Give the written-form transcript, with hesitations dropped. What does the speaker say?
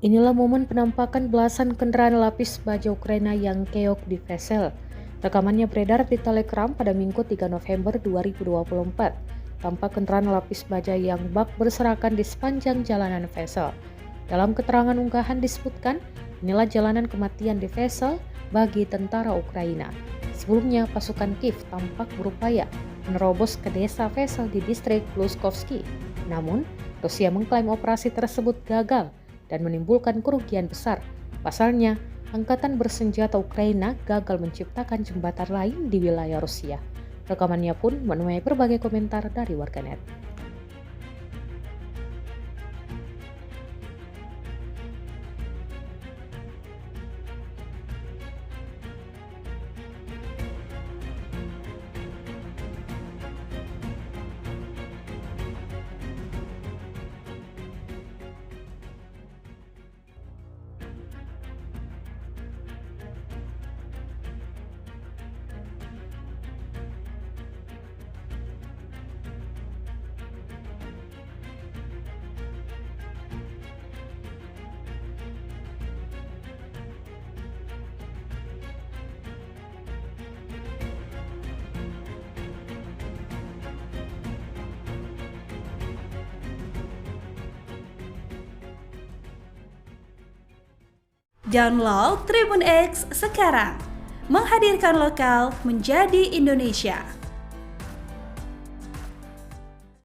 Inilah momen penampakan belasan kendaraan lapis baja Ukraina yang keok di Vesel. Rekamannya beredar di Telegram pada Minggu 3 November 2024. Tampak kendaraan lapis baja yang bak berserakan di sepanjang jalanan Vesel. Dalam keterangan unggahan disebutkan, inilah jalanan kematian di Vesel bagi tentara Ukraina. Sebelumnya, pasukan Kiev tampak berupaya menerobos ke desa Vesel di distrik Luskovsky. Namun, Rusia mengklaim operasi tersebut gagal dan menimbulkan kerugian besar. Pasalnya, angkatan bersenjata Ukraina gagal menciptakan jembatan lain di wilayah Rusia. Rekamannya pun menuai berbagai komentar dari warganet. Download Tribun X sekarang, menghadirkan lokal menjadi Indonesia.